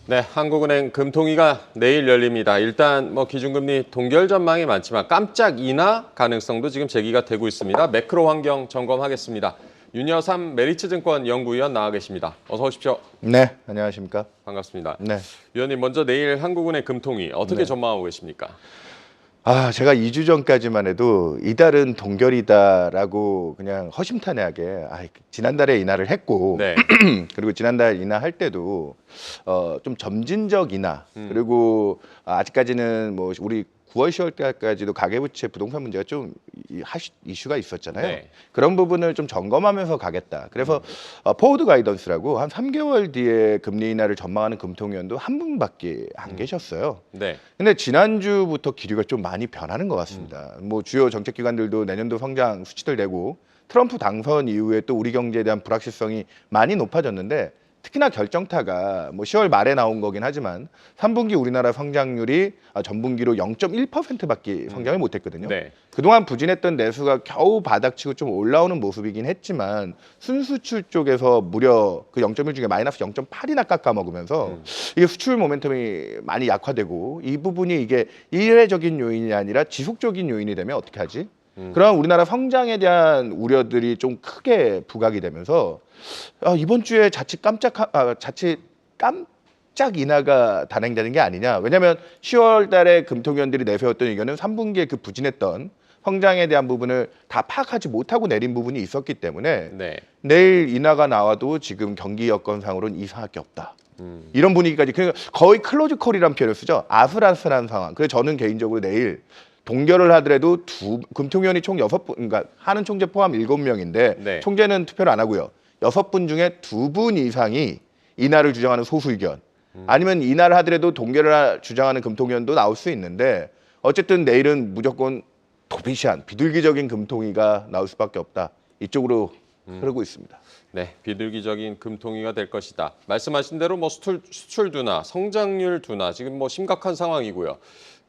네, 한국은행 금통위가 내일 열립니다. 일단 기준금리 동결 전망이 많지만 깜짝 인하 가능성도 지금 제기가 되고 있습니다. 매크로 환경 점검하겠습니다. 윤여삼 메리츠증권 연구위원 나와 계십니다. 어서 오십시오. 네, 안녕하십니까. 반갑습니다. 네. 위원님, 먼저 내일 한국은행 금통위 어떻게 전망하고 계십니까? 제가 2주 전까지만 해도 이달은 동결이다라고 그냥 허심탄회하게 지난달에 인하를 했고 네. 그리고 지난달 인하할 때도 좀 점진적 인하 그리고 아직까지는 뭐 우리 9월, 10월 달까지도 가계부채 부동산 문제가 좀 이슈가 있었잖아요. 네. 그런 부분을 좀 점검하면서 가겠다. 그래서 포워드 가이던스라고 한 3개월 뒤에 금리 인하를 전망하는 금통위원도 한 분밖에 안 계셨어요. 네. 근데 지난주부터 기류가 좀 많이 변하는 것 같습니다. 뭐 주요 정책기관들도 내년도 성장 수치들 내고 트럼프 당선 이후에 또 우리 경제에 대한 불확실성이 많이 높아졌는데 특히나 결정타가 뭐 10월 말에 나온 거긴 하지만 3분기 우리나라 성장률이 전분기로 0.1%밖에 성장을 못했거든요. 네. 그동안 부진했던 내수가 겨우 바닥치고 좀 올라오는 모습이긴 했지만 순수출 쪽에서 무려 그 0.1 중에 마이너스 0.8이나 깎아 먹으면서 이게 수출 모멘텀이 많이 약화되고 이 부분이 이게 일회적인 요인이 아니라 지속적인 요인이 되면 어떻게 하지? 그럼 우리나라 성장에 대한 우려들이 좀 크게 부각이 되면서 이번 주에 자칫 깜짝 인하가 단행되는 게 아니냐. 왜냐하면 10월 달에 금통위원들이 내세웠던 의견은 3분기에 그 부진했던 성장에 대한 부분을 다 파악하지 못하고 내린 부분이 있었기 때문에 네. 내일 인하가 나와도 지금 경기 여건상으로는 이상할 게 없다. 이런 분위기까지 그러니까 거의 클로즈 콜이라는 표현을 쓰죠. 아슬아슬한 상황. 그래서 저는 개인적으로 내일 동결을 하더라도 금통위원이 총 6분, 그러니까 하는 총재 포함 7명인데 네. 총재는 투표를 안 하고요. 6분 중에 2분 이상이 인하를 주장하는 소수 의견. 아니면 인하를 하더라도 동결을 주장하는 금통위원도 나올 수 있는데 어쨌든 내일은 무조건 도비시한 비둘기적인 금통위가 나올 수밖에 없다. 이쪽으로 흐르고 있습니다. 네, 비둘기적인 금통위가 될 것이다. 말씀하신 대로 수출 둔화, 성장률 둔화 지금 심각한 상황이고요.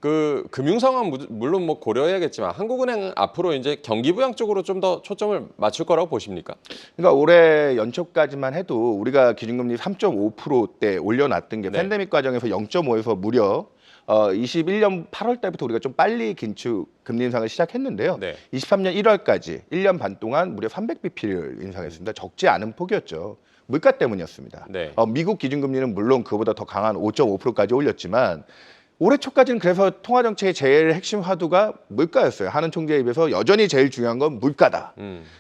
그 금융 상황 물론 고려해야겠지만 한국은행 앞으로 이제 경기 부양 쪽으로 좀 더 초점을 맞출 거라고 보십니까? 그러니까 올해 연초까지만 해도 우리가 기준금리 3.5%대 올려놨던 게 네. 팬데믹 과정에서 0.5에서 무려 21년 8월 달부터 우리가 좀 빨리 긴축 금리 인상을 시작했는데요. 네. 23년 1월까지 1년 반 동안 무려 300bp를 인상했습니다. 적지 않은 폭이었죠. 물가 때문이었습니다. 네. 미국 기준금리는 물론 그보다 더 강한 5.5%까지 올렸지만 올해 초까지는 그래서 통화정책의 제일 핵심 화두가 물가였어요. 하는 총재 입에서 여전히 제일 중요한 건 물가다.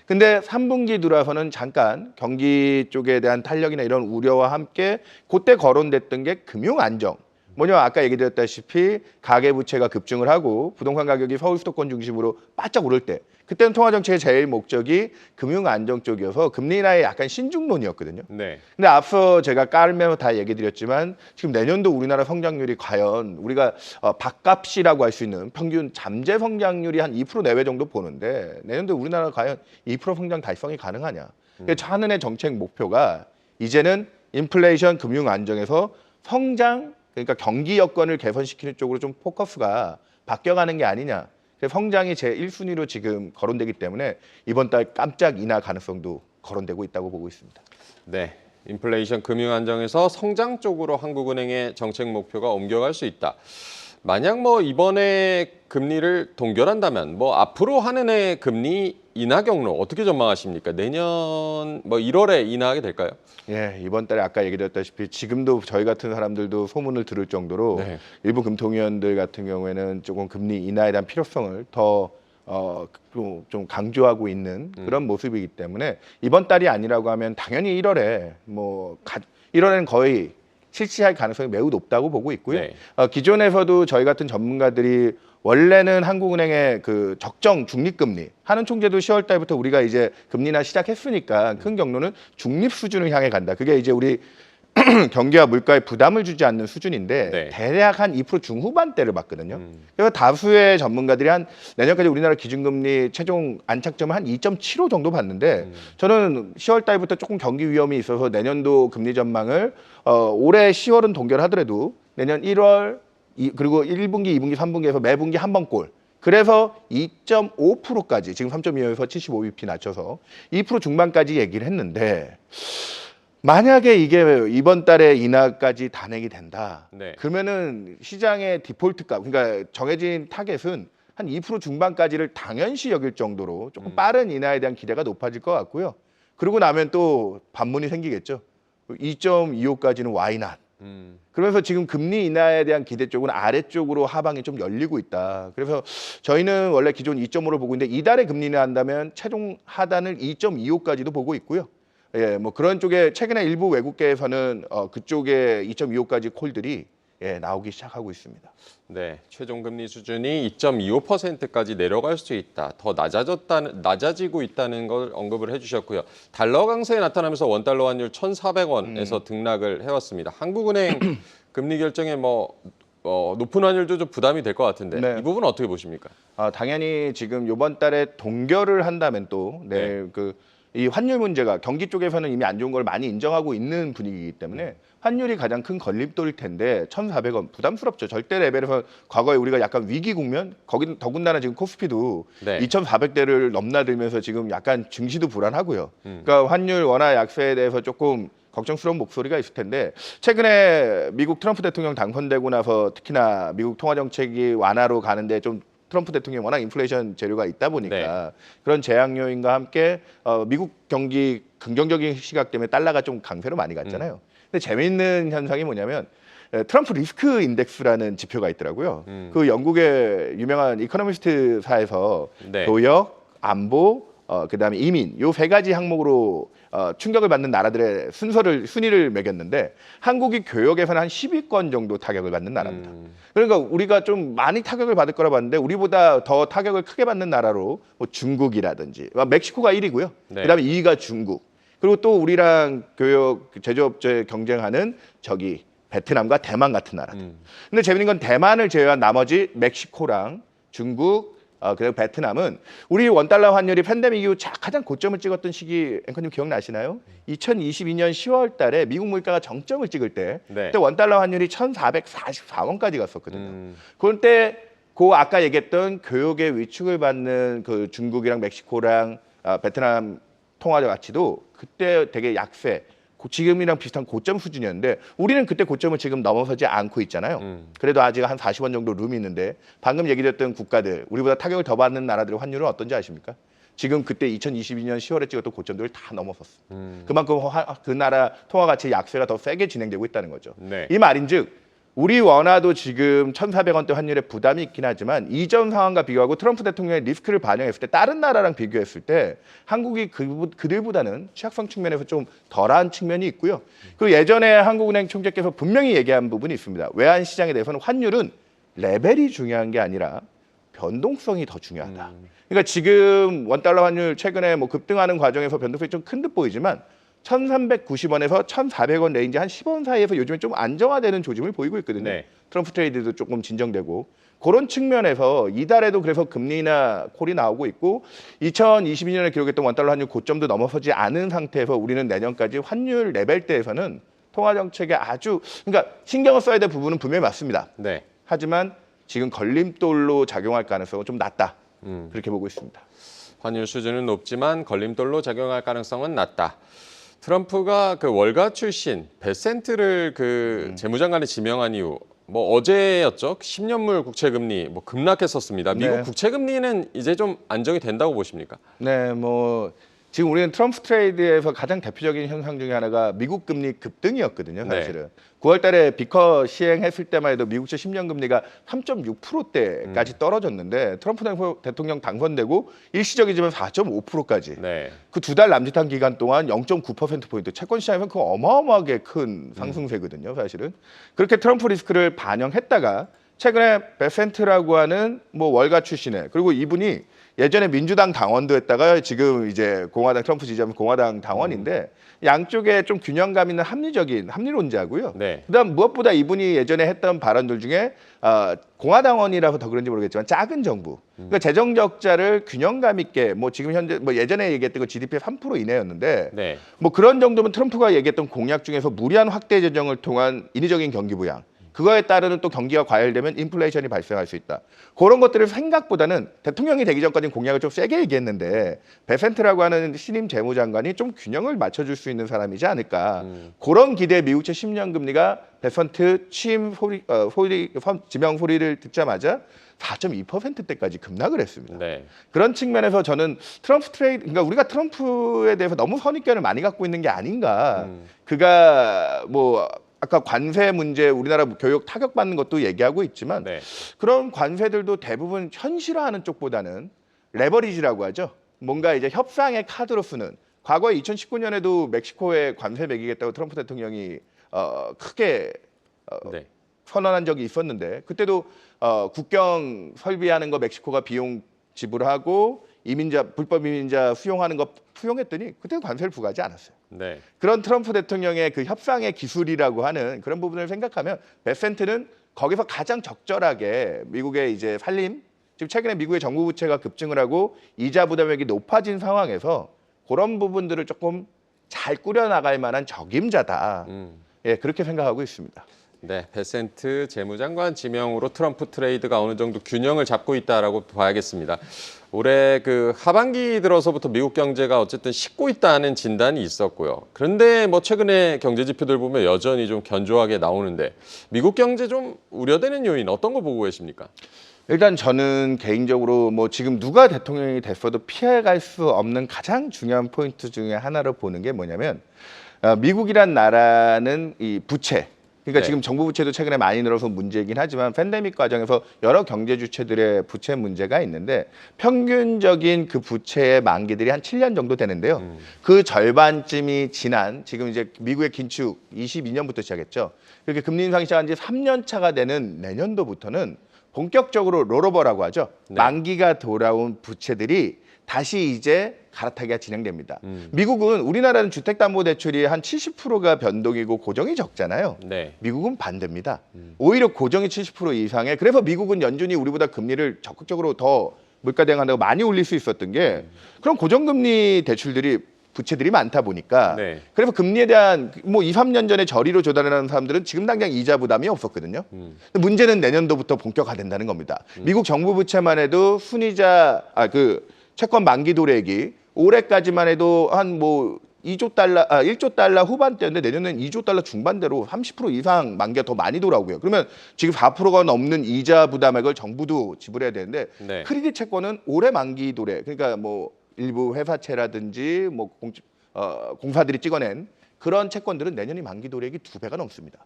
근데 3분기 들어와서는 잠깐 경기 쪽에 대한 탄력이나 이런 우려와 함께 그때 거론됐던 게 금융 안정. 뭐냐 아까 얘기 드렸다시피 가계부채가 급증을 하고 부동산 가격이 서울 수도권 중심으로 바짝 오를 때 그때는 통화정책의 제일 목적이 금융 안정 쪽이어서 금리 인하의 약간 신중론이었거든요. 네. 근데 앞서 제가 깔면서 다 얘기 드렸지만 지금 내년도 우리나라 성장률이 과연 우리가 밥값이라고 할 수 있는 평균 잠재 성장률이 한 2% 내외 정도 보는데 내년도 우리나라 과연 2% 성장 달성이 가능하냐. 그래서 한은의 정책 목표가 이제는 인플레이션 금융 안정에서 성장 그러니까 경기 여건을 개선시키는 쪽으로 좀 포커스가 바뀌어가는 게 아니냐. 성장이 제 1순위로 지금 거론되기 때문에 이번 달 깜짝 인하 가능성도 거론되고 있다고 보고 있습니다. 네. 인플레이션 금융 안정에서 성장 쪽으로 한국은행의 정책 목표가 옮겨갈 수 있다. 만약 이번에 금리를 동결한다면 앞으로 한은의 금리 인하 경로 어떻게 전망하십니까? 내년 1월에 인하하게 될까요? 예, 이번 달에 아까 얘기 드렸다시피 지금도 저희 같은 사람들도 소문을 들을 정도로 네. 일부 금통위원들 같은 경우에는 조금 금리 인하에 대한 필요성을 더 좀 강조하고 있는 그런 모습이기 때문에 이번 달이 아니라고 하면 당연히 1월에 1월에는 거의 실시할 가능성이 매우 높다고 보고 있고요. 네. 기존에서도 저희 같은 전문가들이 원래는 한국은행의 그 적정 중립금리 하는 총재도 10월 달부터 우리가 이제 금리 인하 시작했으니까 큰 경로는 중립 수준을 향해 간다. 그게 이제 우리 경기와 물가에 부담을 주지 않는 수준인데 네. 대략 한 2% 중후반대를 봤거든요. 그래서 다수의 전문가들이 한 내년까지 우리나라 기준금리 최종 안착점을 한 2.75 정도 봤는데 저는 10월 달부터 조금 경기 위험이 있어서 내년도 금리 전망을 올해 10월은 동결하더라도 내년 1월 그리고 1분기, 2분기, 3분기에서 매분기 한 번 꼴. 그래서 2.5%까지 지금 3.25에서 75bp 낮춰서 2% 중반까지 얘기를 했는데 만약에 이게 이번 달에 인하까지 단행이 된다. 네. 그러면은 시장의 디폴트값, 그러니까 정해진 타겟은 한 2% 중반까지를 당연시 여길 정도로 조금 빠른 인하에 대한 기대가 높아질 것 같고요. 그러고 나면 또 반문이 생기겠죠. 2.25까지는 why not? 그러면서 지금 금리 인하에 대한 기대 쪽은 아래쪽으로 하방이 좀 열리고 있다. 그래서 저희는 원래 기존 2.5를 보고 있는데 이달에 금리 인하한다면 최종 하단을 2.25까지도 보고 있고요. 예, 뭐 그런 쪽에 최근에 일부 외국계에서는 그쪽에 2.25까지 콜들이 나오기 시작하고 있습니다. 네, 최종 금리 수준이 2.25%까지 내려갈 수 있다. 더 낮아지고 있다는 걸 언급을 해주셨고요. 달러 강세에 나타나면서 원달러 환율 1,400원에서 등락을 해왔습니다. 한국은행 금리 결정에 높은 환율도 좀 부담이 될 것 같은데 네. 이 부분은 어떻게 보십니까? 당연히 지금 이번 달에 동결을 한다면 또 이 환율 문제가 경기 쪽에서는 이미 안 좋은 걸 많이 인정하고 있는 분위기이기 때문에 환율이 가장 큰 걸림돌일 텐데 1,400원 부담스럽죠. 절대 레벨에서 과거에 우리가 약간 위기 국면, 거기 더군다나 지금 코스피도 네. 2,400대를 넘나들면서 지금 약간 증시도 불안하고요. 그러니까 환율 원화 약세에 대해서 조금 걱정스러운 목소리가 있을 텐데 최근에 미국 트럼프 대통령 당선되고 나서 특히나 미국 통화 정책이 완화로 가는데 좀 트럼프 대통령이 워낙 인플레이션 재료가 있다 보니까 그런 제약 요인과 함께 미국 경기 긍정적인 시각 때문에 달러가 좀 강세로 많이 갔잖아요. 근데 재미있는 현상이 뭐냐면 트럼프 리스크 인덱스라는 지표가 있더라고요. 그 영국의 유명한 이코노미스트사에서 네. 교역, 안보, 그다음에 이민 요 세 가지 항목으로 충격을 받는 나라들의 순위를 매겼는데 한국이 교역에서는 한 10위권 정도 타격을 받는 나라입니다. 그러니까 우리가 좀 많이 타격을 받을 거라 봤는데 우리보다 더 타격을 크게 받는 나라로 뭐 중국이라든지 멕시코가 1위고요. 네. 그다음에 2위가 중국. 그리고 또 우리랑 교역 제조업체 경쟁하는 저기 베트남과 대만 같은 나라들. 근데 재밌는 건 대만을 제외한 나머지 멕시코랑 중국 그리고 베트남은 우리 원달러 환율이 팬데믹 이후 가장 고점을 찍었던 시기 앵커님 기억나시나요? 2022년 10월 달에 미국 물가가 정점을 찍을 때 네. 그때 원달러 환율이 1,444원까지 갔었거든요. 그때 아까 얘기했던 교역의 위축을 받는 그 중국이랑 멕시코랑 베트남 통화자 가치도 그때 되게 약세 지금이랑 비슷한 고점 수준이었는데 우리는 그때 고점을 지금 넘어서지 않고 있잖아요. 그래도 아직 한 40원 정도 룸이 있는데 방금 얘기했던 국가들, 우리보다 타격을 더 받는 나라들의 환율은 어떤지 아십니까? 지금 그때 2022년 10월에 찍었던 고점들을 다 넘어섰어. 그만큼 그 나라 통화 가치 약세가 더 세게 진행되고 있다는 거죠. 네. 이 말인즉 우리 원화도 지금 1,400원대 환율에 부담이 있긴 하지만 이전 상황과 비교하고 트럼프 대통령의 리스크를 반영했을 때 다른 나라랑 비교했을 때 한국이 그들보다는 취약성 측면에서 좀 덜한 측면이 있고요. 그리고 예전에 한국은행 총재께서 분명히 얘기한 부분이 있습니다. 외환 시장에 대해서는 환율은 레벨이 중요한 게 아니라 변동성이 더 중요하다. 그러니까 지금 원달러 환율 최근에 뭐 급등하는 과정에서 변동성이 좀 큰 듯 보이지만 1,390원에서 1,400원 레인지 한 10원 사이에서 요즘에 좀 안정화되는 조짐을 보이고 있거든요. 네. 트럼프 트레이드도 조금 진정되고 그런 측면에서 이달에도 그래서 금리나 콜이 나오고 있고 2022년에 기록했던 원달러 환율 고점도 넘어서지 않은 상태에서 우리는 내년까지 환율 레벨대에서는 통화 정책에 그러니까 신경을 써야 될 부분은 분명히 맞습니다. 네. 하지만 지금 걸림돌로 작용할 가능성은 좀 낮다. 그렇게 보고 있습니다. 환율 수준은 높지만 걸림돌로 작용할 가능성은 낮다. 트럼프가 그 월가 출신 베센트를 재무장관에 지명한 이후 어제였죠. 10년물 국채금리 급락했었습니다. 미국 네. 국채금리는 이제 좀 안정이 된다고 보십니까? 네, 지금 우리는 트럼프 트레이드에서 가장 대표적인 현상 중에 하나가 미국 금리 급등이었거든요, 사실은. 9월 달에 비커 시행했을 때만 해도 미국채 10년 금리가 3.6%대까지 떨어졌는데 트럼프 대통령 당선되고 일시적이지만 4.5%까지. 네. 그 2달 남짓한 기간 동안 0.9%포인트 채권 시장에서 그 어마어마하게 큰 상승세거든요, 사실은. 그렇게 트럼프 리스크를 반영했다가 최근에 베센트라고 하는 월가 출신의 그리고 이분이 예전에 민주당 당원도 했다가 지금 이제 공화당 트럼프 지지하면 공화당 당원인데 양쪽에 좀 균형감 있는 합리론자고요. 네. 그다음 무엇보다 이분이 예전에 했던 발언들 중에 공화당원이라서 더 그런지 모르겠지만 작은 정부, 그러니까 재정 적자를 균형감 있게 지금 현재 예전에 얘기했던 거 GDP의 3% 이내였는데 네. 그런 정도면 트럼프가 얘기했던 공약 중에서 무리한 확대 재정을 통한 인위적인 경기 부양 그거에 따르는 또 경기가 과열되면 인플레이션이 발생할 수 있다. 그런 것들을 생각보다는 대통령이 되기 전까지는 공약을 좀 세게 얘기했는데 베센트라고 하는 신임 재무장관이 좀 균형을 맞춰줄 수 있는 사람이지 않을까. 그런 기대에 미국채 10년 금리가 베센트 취임 지명 소리를 듣자마자 4.2%대까지 급락을 했습니다. 네. 그런 측면에서 저는 트럼프 트레이드, 그러니까 우리가 트럼프에 대해서 너무 선입견을 많이 갖고 있는 게 아닌가. 그가 뭐 아까 관세 문제 우리나라 교육 타격받는 것도 얘기하고 있지만 네. 그런 관세들도 대부분 현실화하는 쪽보다는 레버리지라고 하죠. 뭔가 이제 협상의 카드로 쓰는. 과거에 2019년에도 멕시코에 관세 매기겠다고 트럼프 대통령이 크게 네. 선언한 적이 있었는데 그때도 국경 설비하는 거 멕시코가 비용 지불하고 불법 이민자 수용하는 거 수용했더니 그때도 관세를 부과하지 않았어요. 네. 그런 트럼프 대통령의 그 협상의 기술이라고 하는 그런 부분을 생각하면 베센트는 거기서 가장 적절하게 미국의 이제 살림, 지금 최근에 미국의 정부 부채가 급증을 하고 이자 부담액이 높아진 상황에서 그런 부분들을 조금 잘 꾸려나갈 만한 적임자다. 예, 그렇게 생각하고 있습니다. 네, 베센트 재무장관 지명으로 트럼프 트레이드가 어느 정도 균형을 잡고 있다라고 봐야겠습니다. 올해 그 하반기 들어서부터 미국 경제가 어쨌든 식고 있다는 진단이 있었고요. 그런데 뭐 최근에 경제 지표들 보면 여전히 좀 견조하게 나오는데 미국 경제 좀 우려되는 요인 어떤 거 보고 계십니까? 일단 저는 개인적으로 뭐 지금 누가 대통령이 됐어도 피해갈 수 없는 가장 중요한 포인트 중에 하나로 보는 게 뭐냐면 미국이란 나라는 이 부채, 그러니까 네. 지금 정부 부채도 최근에 많이 늘어서 문제이긴 하지만 팬데믹 과정에서 여러 경제 주체들의 부채 문제가 있는데 평균적인 그 부채의 만기들이 한 7년 정도 되는데요. 그 절반쯤이 지난 지금 이제 미국의 긴축 22년부터 시작했죠. 그렇게 금리 인상이 시작한 지 3년 차가 되는 내년도부터는 본격적으로 롤오버라고 하죠. 네. 만기가 돌아온 부채들이 다시 이제 갈아타기가 진행됩니다. 미국은 우리나라는 주택담보대출이 한 70%가 변동이고 고정이 적잖아요. 네. 미국은 반대입니다. 오히려 고정이 70% 이상에 그래서 미국은 연준이 우리보다 금리를 적극적으로 더 물가 대응한다고 많이 올릴 수 있었던 게 그런 고정금리 대출들이 부채들이 많다 보니까 네. 그래서 금리에 대한 뭐 2, 3년 전에 저리로 조달하는 사람들은 지금 당장 이자 부담이 없었거든요. 근데 문제는 내년도부터 본격화된다는 겁니다. 미국 정부 부채만 해도 순이자 그 채권 만기 도래액이 올해까지만 해도 한 뭐 1조 달러 후반대인데 내년엔 2조 달러 중반대로 30% 이상 만기가 더 많이 돌아오고요. 그러면 지금 4%가 넘는 이자 부담액을 정부도 지불해야 되는데 네. 크레딧 채권은 올해 만기 도래, 그러니까 뭐 일부 회사채라든지 뭐 공사들이 찍어낸 그런 채권들은 내년이 만기 도래액이 2배가 넘습니다.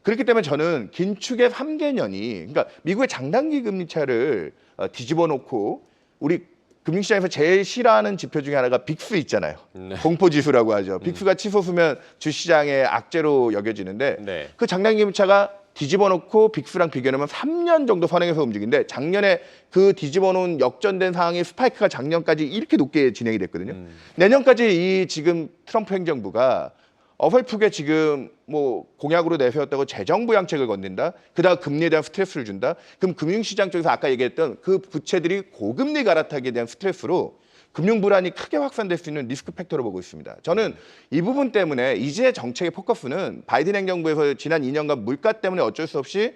그렇기 때문에 저는 긴축의 3개년이 그러니까 미국의 장단기 금리 차를 뒤집어 놓고 우리 금융시장에서 제일 싫어하는 지표 중에 하나가 빅스 있잖아요. 네. 공포지수라고 하죠. 빅스가 치솟으면 주시장의 악재로 여겨지는데 네. 그 장단기 금리차가 뒤집어 놓고 빅스랑 비교하면 3년 정도 선행해서 움직이는데 작년에 그 뒤집어 놓은 역전된 상황의 스파이크가 작년까지 이렇게 높게 진행이 됐거든요. 내년까지 이 지금 트럼프 행정부가 어설프게 지금 뭐 공약으로 내세웠다고 재정 부양책을 건넨다. 그다음 금리에 대한 스트레스를 준다. 그럼 금융시장 쪽에서 아까 얘기했던 그 부채들이 고금리 갈아타기에 대한 스트레스로 금융 불안이 크게 확산될 수 있는 리스크 팩터로 보고 있습니다. 저는 이 부분 때문에 이제 정책의 포커스는 바이든 행정부에서 지난 2년간 물가 때문에 어쩔 수 없이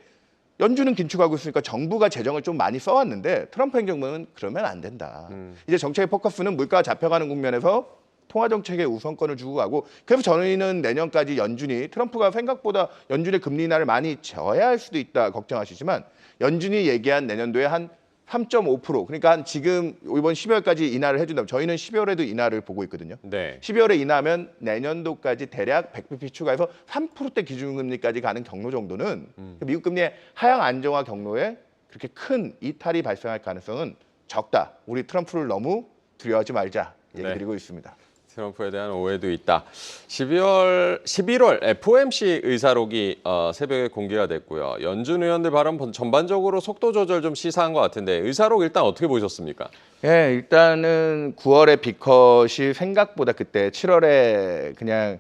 연준은 긴축하고 있으니까 정부가 재정을 좀 많이 써왔는데 트럼프 행정부는 그러면 안 된다. 이제 정책의 포커스는 물가가 잡혀가는 국면에서 통화정책에 우선권을 주고 가고 그래서 저희는 내년까지 연준이 트럼프가 생각보다 연준의 금리 인하를 많이 져야 할 수도 있다 걱정하시지만 연준이 얘기한 내년도에 한 3.5% 그러니까 한 지금 이번 12월까지 인하를 해준다면 저희는 12월에도 인하를 보고 있거든요. 네. 12월에 인하하면 내년도까지 대략 100bp 추가해서 3%대 기준금리까지 가는 경로 정도는 미국 금리의 하향 안정화 경로에 그렇게 큰 이탈이 발생할 가능성은 적다. 우리 트럼프를 너무 두려워하지 말자 얘기 네. 드리고 있습니다. 트럼프에 대한 오해도 있다. 11월 FOMC 의사록이 새벽에 공개가 됐고요. 연준 의원들 발언 전반적으로 속도 조절 좀 시사한 것 같은데 의사록 일단 어떻게 보셨습니까? 예, 일단은 9월에 빅컷이 생각보다 그때 7월에 그냥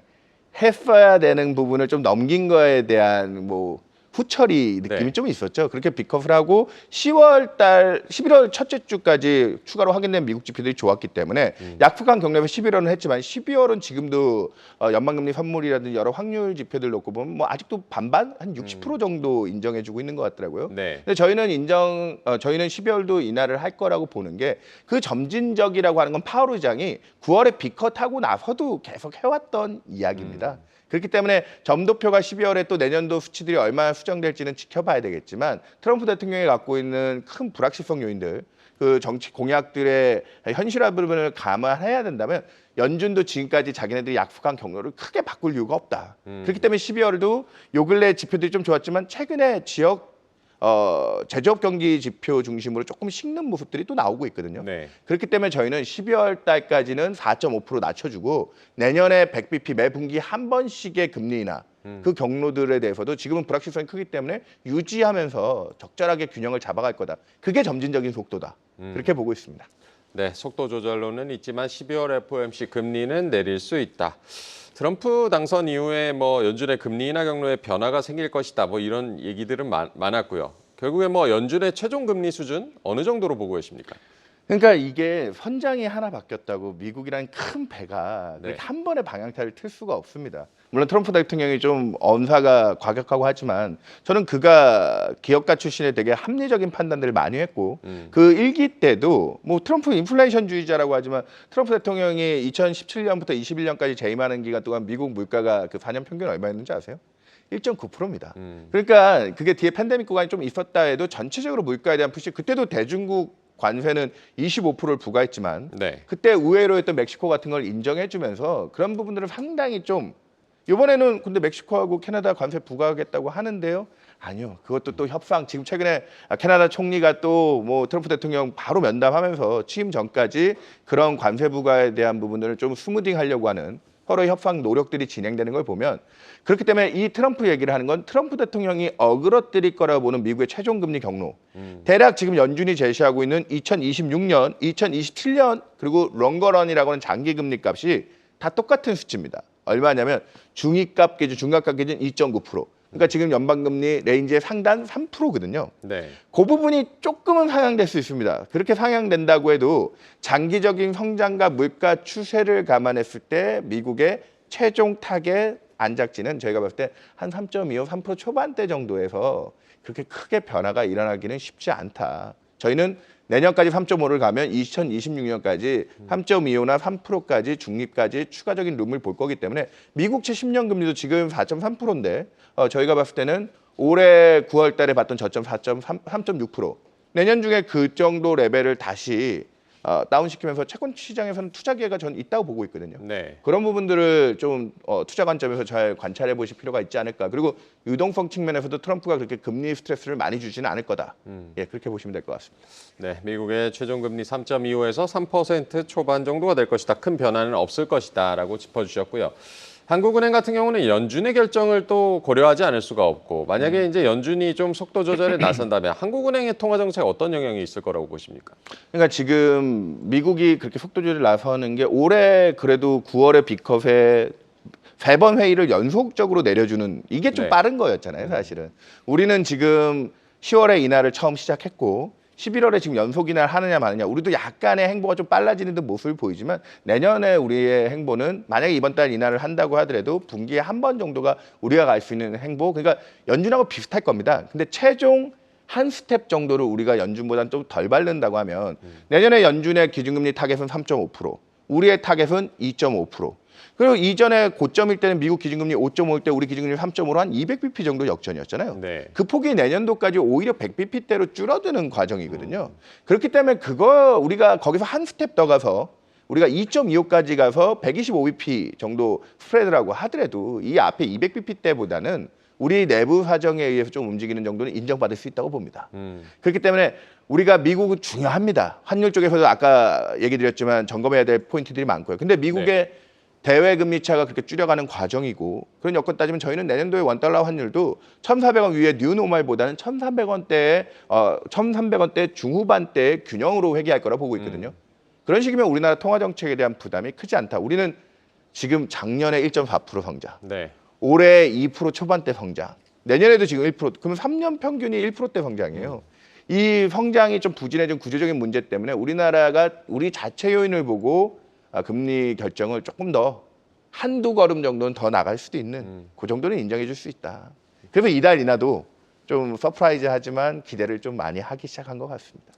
했어야 되는 부분을 좀 넘긴 거에 대한 뭐 후처리 느낌이 네. 좀 있었죠. 그렇게 빅컵을 하고 11월 첫째 주까지 추가로 확인된 미국 지표들이 좋았기 때문에 약속한 경로에서 11월은 했지만 12월은 지금도 연방금리 선물이라든지 여러 확률 지표들 놓고 보면 뭐 아직도 반반 한 60% 정도 인정해주고 있는 것 같더라고요. 네. 근데 저희는 12월도 인하를 할 거라고 보는 게 그 점진적이라고 하는 건 파월 의장이 9월에 빅컷하고 나서도 계속 해왔던 이야기입니다. 그렇기 때문에 점도표가 12월에 또 내년도 수치들이 얼마나 수정될지는 지켜봐야 되겠지만 트럼프 대통령이 갖고 있는 큰 불확실성 요인들, 그 정치 공약들의 현실화 부분을 감안해야 된다면 연준도 지금까지 자기네들이 약속한 경로를 크게 바꿀 이유가 없다. 그렇기 때문에 12월도 요 근래 지표들이 좀 좋았지만 최근에 지역 제조업 경기 지표 중심으로 조금 식는 모습들이 또 나오고 있거든요. 네. 그렇기 때문에 저희는 12월 달까지는 4.5% 낮춰주고 내년에 100bp 매 분기 한 번씩의 금리 인하 그 경로들에 대해서도 지금은 불확실성이 크기 때문에 유지하면서 적절하게 균형을 잡아갈 거다. 그게 점진적인 속도다. 그렇게 보고 있습니다. 네, 속도 조절로는 있지만 12월 FOMC 금리는 내릴 수 있다. 트럼프 당선 이후에 뭐 연준의 금리 인하 경로에 변화가 생길 것이다. 뭐 이런 얘기들은 많았고요. 결국에 뭐 연준의 최종 금리 수준 어느 정도로 보고 계십니까? 그러니까 이게 선장이 하나 바뀌었다고 미국이라는 큰 배가 네. 그렇게 한 번에 방향타를 틀 수가 없습니다. 물론 트럼프 대통령이 좀 언사가 과격하고 하지만 저는 그가 기업가 출신에 되게 합리적인 판단들을 많이 했고 그 일기 때도 뭐 트럼프 인플레이션주의자라고 하지만 트럼프 대통령이 2017년부터 21년까지 재임하는 기간 동안 미국 물가가 그 4년 평균 얼마였는지 아세요? 1.9%입니다. 그러니까 그게 뒤에 팬데믹 구간이 좀 있었다 해도 전체적으로 물가에 대한 푸시 그때도 대중국 관세는 25%를 부과했지만 네. 그때 우회로 했던 멕시코 같은 걸 인정해주면서 그런 부분들을 상당히 좀 이번에는 근데 멕시코하고 캐나다 관세 부과하겠다고 하는데요. 아니요. 그것도 또 협상 지금 최근에 캐나다 총리가 또 뭐 트럼프 대통령 바로 면담하면서 취임 전까지 그런 관세 부과에 대한 부분들을 좀 스무딩하려고 하는 서로의 협상 노력들이 진행되는 걸 보면 그렇기 때문에 이 트럼프 얘기를 하는 건 트럼프 대통령이 어그러뜨릴 거라고 보는 미국의 최종 금리 경로. 대략 지금 연준이 제시하고 있는 2026년, 2027년 그리고 롱거런이라고 하는 장기 금리 값이 다 똑같은 수치입니다. 얼마냐면 중위값 기준, 중간값 기준 2.9%. 그러니까 지금 연방금리 레인지의 상단 3%거든요. 네. 그 부분이 조금은 상향될 수 있습니다. 그렇게 상향된다고 해도 장기적인 성장과 물가 추세를 감안했을 때 미국의 최종 타겟 안착지는 저희가 봤을 때 한 3.25, 3% 초반대 정도에서 그렇게 크게 변화가 일어나기는 쉽지 않다. 저희는 내년까지 3.5를 가면 2026년까지 3.25나 3%까지 중립까지 추가적인 룸을 볼 거기 때문에 미국채 10년 금리도 지금 4.3%인데 저희가 봤을 때는 올해 9월 달에 봤던 저점 3.6%. 내년 중에 그 정도 레벨을 다시 다운시키면서 채권 시장에서는 투자 기회가 전 있다고 보고 있거든요. 네. 그런 부분들을 좀 투자 관점에서 잘 관찰해 보실 필요가 있지 않을까. 그리고 유동성 측면에서도 트럼프가 그렇게 금리 스트레스를 많이 주지는 않을 거다. 예, 그렇게 보시면 될 것 같습니다. 네, 미국의 최종 금리 3.25에서 3% 초반 정도가 될 것이다. 큰 변화는 없을 것이다라고 짚어주셨고요. 한국은행 같은 경우는 연준의 결정을 또 고려하지 않을 수가 없고 만약에 이제 연준이 좀 속도 조절에 나선다면 한국은행의 통화 정책에 어떤 영향이 있을 거라고 보십니까? 그러니까 지금 미국이 그렇게 속도 조절을 나서는 게 올해 그래도 9월에 빅컵에 3번 회의를 연속적으로 내려주는 이게 좀 네. 빠른 거였잖아요, 사실은. 우리는 지금 10월에 인하를 처음 시작했고 11월에 지금 연속 인하를 하느냐 마느냐 우리도 약간의 행보가 좀 빨라지는 듯 모습을 보이지만 내년에 우리의 행보는 만약에 이번 달 인하를 한다고 하더라도 분기에 한 번 정도가 우리가 갈 수 있는 행보 그러니까 연준하고 비슷할 겁니다. 근데 최종 한 스텝 정도를 우리가 연준보다는 좀 덜 밟는다고 하면 내년에 연준의 기준금리 타겟은 3.5%, 우리의 타겟은 2.5%. 그리고 이전에 고점일 때는 미국 기준금리 5.5일 때 우리 기준금리 3.5로 한 200bp 정도 역전이었잖아요. 네. 그 폭이 내년도까지 오히려 100bp대로 줄어드는 과정이거든요. 그렇기 때문에 그거 우리가 거기서 한 스텝 더 가서 우리가 2.25까지 가서 125bp 정도 스프레드라고 하더라도 이 앞에 200bp대보다는 우리 내부 사정에 의해서 좀 움직이는 정도는 인정받을 수 있다고 봅니다. 그렇기 때문에 우리가 미국은 중요합니다. 환율 쪽에서도 아까 얘기 드렸지만 점검해야 될 포인트들이 많고요. 근데 미국의 네. 대외 금리 차가 그렇게 줄여가는 과정이고 그런 여건 따지면 저희는 내년도에 원달러 환율도 1,400원 위에 뉴노멀보다는 1,300원대에 1,300원대 중후반대의 균형으로 회귀할 거라 보고 있거든요. 그런 식이면 우리나라 통화 정책에 대한 부담이 크지 않다. 우리는 지금 작년에 1.4% 성장, 네. 올해 2% 초반대 성장. 내년에도 지금 1%, 그러면 3년 평균이 1%대 성장이에요. 이 성장이 좀 부진해진 구조적인 문제 때문에 우리나라가 우리 자체 요인을 보고 금리 결정을 조금 더 한두 걸음 정도는 더 나갈 수도 있는 그 정도는 인정해 줄 수 있다. 그래서 이달 인하도 좀 서프라이즈하지만 기대를 좀 많이 하기 시작한 것 같습니다.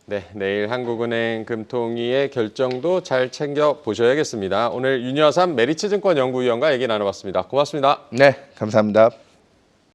네, 내일 한국은행 금통위의 결정도 잘 챙겨 보셔야겠습니다. 오늘 윤여삼 메리츠증권 연구위원과 얘기 나눠봤습니다. 고맙습니다. 네, 감사합니다.